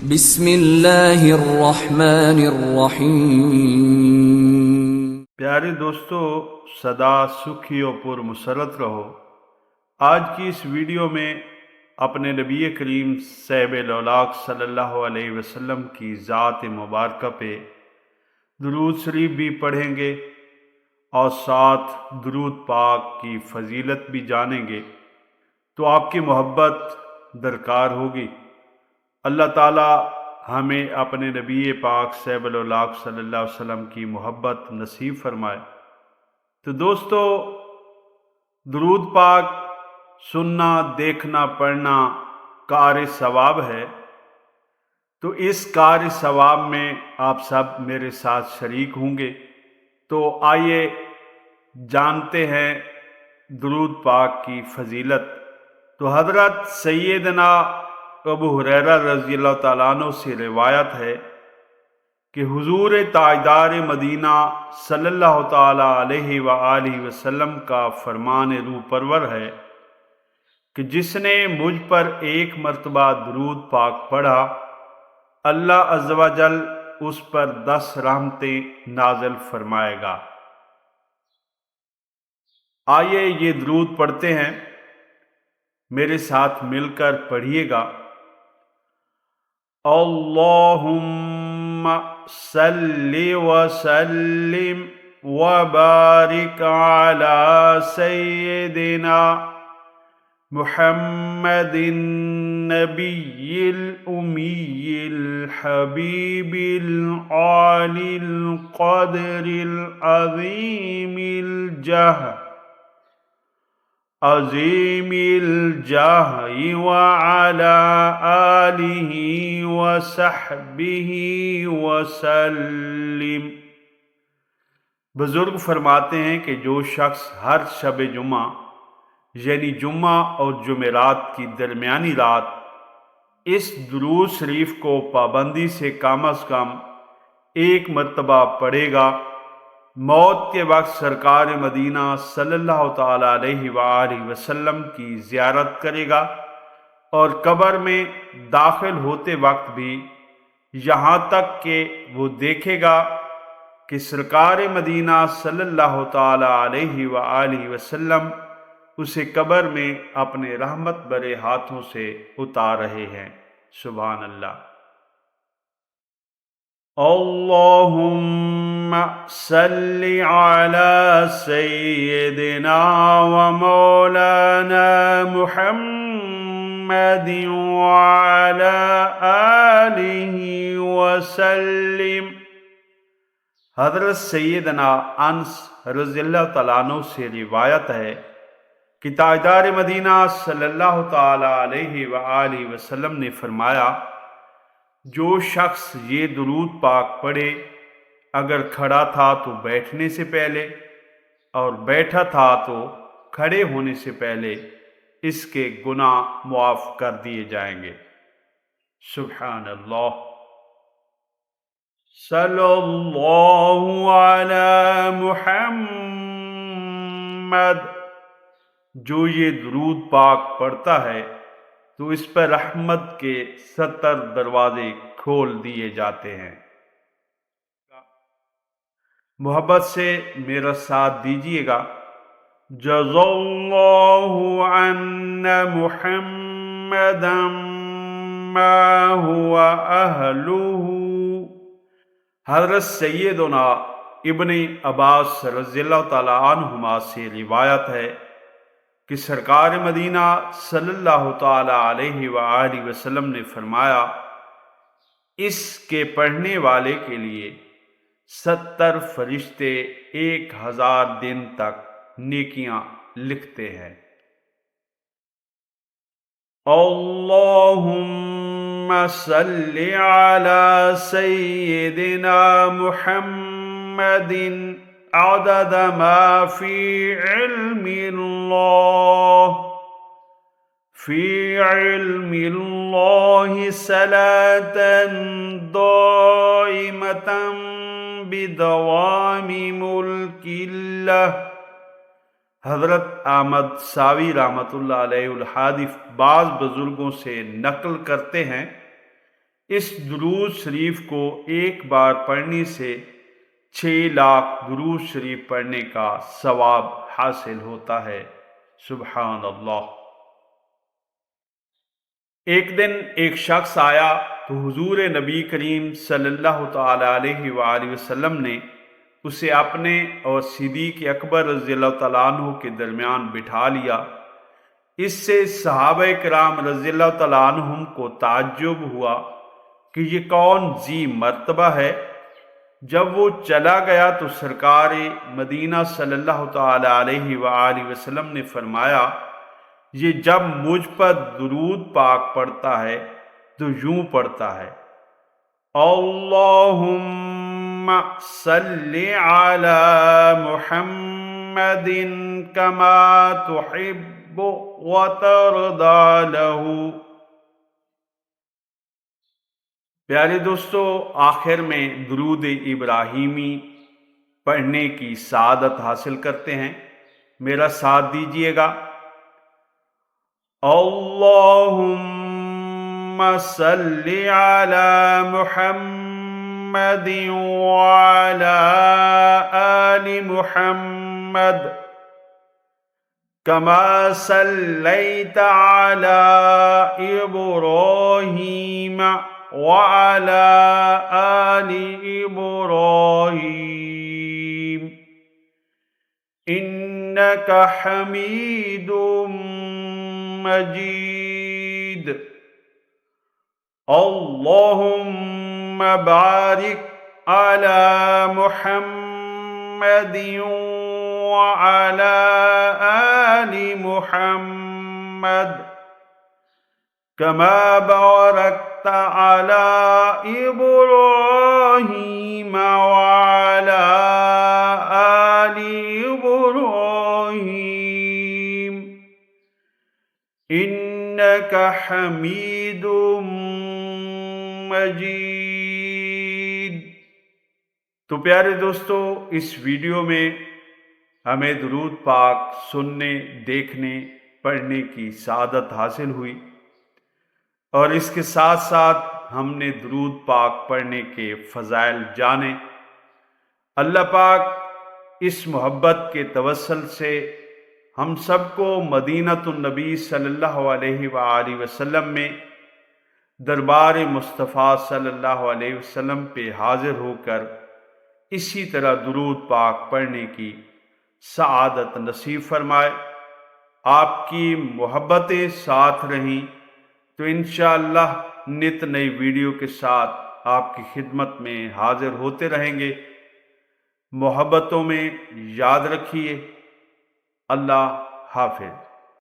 بسم اللہ الرحمن الرحیم۔ پیارے دوستو، سدا سکھی و پر مسرت رہو۔ آج کی اس ویڈیو میں اپنے نبی کریم صاحب الاولاق صلی اللہ علیہ وسلم کی ذات مبارکہ پہ درود شریف بھی پڑھیں گے اور ساتھ درود پاک کی فضیلت بھی جانیں گے، تو آپ کی محبت درکار ہوگی۔ اللہ تعالیٰ ہمیں اپنے نبی پاک صاحب الاولاق صلی اللہ علیہ وسلم کی محبت نصیب فرمائے۔ تو دوستو، درود پاک سننا، دیکھنا، پڑھنا کار ثواب ہے، تو اس کار ثواب میں آپ سب میرے ساتھ شریک ہوں گے۔ تو آئیے جانتے ہیں درود پاک کی فضیلت۔ تو حضرت سیدنا ابو ہریرہ رضی اللہ تعالیٰ عنہ سے روایت ہے کہ حضور تاجدار مدینہ صلی اللہ تعالیٰ علیہ وآلہ وسلم کا فرمان روح پرور ہے کہ جس نے مجھ پر ایک مرتبہ درود پاک پڑھا، اللہ عز و جل اس پر 10 رحمتیں نازل فرمائے گا۔ آئیے یہ درود پڑھتے ہیں، میرے ساتھ مل کر پڑھیے گا۔ اللہم صلی وسلم وبارک علی سیدنا محمد النبی الامی الحبیب العالی القدر العظیم الجاہ عظیم الجاہ وعلی آلہ وصحبہ وسلم۔ بزرگ فرماتے ہیں کہ جو شخص ہر شب جمعہ یعنی جمعہ اور جمعرات کی درمیانی رات اس درود شریف کو پابندی سے کم از کم 1 مرتبہ پڑھے گا، موت کے وقت سرکار مدینہ صلی اللہ تعالیٰ علیہ وآلہ وسلم کی زیارت کرے گا، اور قبر میں داخل ہوتے وقت بھی یہاں تک کہ وہ دیکھے گا کہ سرکار مدینہ صلی اللہ تعالیٰ علیہ وآلہ وسلم اسے قبر میں اپنے رحمت بھرے ہاتھوں سے اتار رہے ہیں۔ سبحان اللہ۔ اللہم صلی علی سیدنا و مولانا محمد وعلی آلہ وسلم۔ حضرت سیدنا انس رضی اللہ تعالیٰ عنہ سے روایت ہے کہ تاجدار مدینہ صلی اللہ تعالیٰ علیہ وآلہ وسلم نے فرمایا، جو شخص یہ درود پاک پڑھے، اگر کھڑا تھا تو بیٹھنے سے پہلے اور بیٹھا تھا تو کھڑے ہونے سے پہلے، اس کے گناہ معاف کر دیے جائیں گے۔ سبحان اللہ۔ صلی اللہ علی محمد۔ جو یہ درود پاک پڑھتا ہے تو اس پر رحمت کے 70 دروازے کھول دیے جاتے ہیں۔ محبت سے میرا ساتھ دیجیے گا۔ جزا اللہ عنا محمدا ما هو اہلہ۔ حضرت سیدنا ابن عباس رضی اللہ تعالیٰ عنہما سے روایت ہے کہ سرکار مدینہ صلی اللہ تعالیٰ علیہ وآلہ وسلم نے فرمایا، اس کے پڑھنے والے کے لیے 70 فرشتے 1000 دن تک نیکیاں لکھتے ہیں۔ اللہم صلی علی سیدنا محمد عدد ما فی علم اللہ صلاة دائمة بدوام ملک اللہ۔ حضرت احمد ساوی رحمۃ اللہ علیہ الحادث بعض بزرگوں سے نقل کرتے ہیں اس درود شریف کو ایک بار پڑھنے سے 6 لاکھ درود شریف پڑھنے کا ثواب حاصل ہوتا ہے۔ سبحان اللہ۔ ایک دن ایک شخص آیا تو حضور نبی کریم صلی اللہ تعالی علیہ وآلہ وسلم نے اسے اپنے اور صدیق اکبر رضی اللہ تعالیٰ عنہ کے درمیان بٹھا لیا۔ اس سے صحابہ کرام رضی اللہ تعالیٰ عنہم کو تعجب ہوا کہ یہ کون ذی مرتبہ ہے۔ جب وہ چلا گیا تو سرکار مدینہ صلی اللہ تعالی علیہ وآلہ وسلم نے فرمایا، یہ جب مجھ پر درود پاک پڑھتا ہے تو یوں پڑھتا ہے، اللہم صلی علی محمد کما تحب وترضى له۔ پیارے دوستو، آخر میں درود ابراہیمی پڑھنے کی سعادت حاصل کرتے ہیں، میرا ساتھ دیجیے گا۔ اللہم صلی علی محمد وعلی آل محمد کما صلیت علی ابراہیم وعلی آل ابراہیم انک حمید مجید۔ اللہم بارک علی محمد وعلی آل محمد کما بارکت علی ابراہیم وعلی آل ابراہیم انک حمید مجید۔ تو پیارے دوستو، اس ویڈیو میں ہمیں درود پاک سننے، دیکھنے، پڑھنے کی سعادت حاصل ہوئی، اور اس کے ساتھ ساتھ ہم نے درود پاک پڑھنے کے فضائل جانے۔ اللہ پاک اس محبت کے توسل سے ہم سب کو مدینۃ النبی صلی اللہ علیہ وآلہ وسلم میں دربار مصطفیٰ صلی اللہ علیہ وسلم پہ حاضر ہو کر اسی طرح درود پاک پڑھنے کی سعادت نصیب فرمائے۔ آپ کی محبتیں ساتھ رہیں تو انشاءاللہ نت نئی ویڈیو کے ساتھ آپ کی خدمت میں حاضر ہوتے رہیں گے۔ محبتوں میں یاد رکھیے۔ اللہ حافظ۔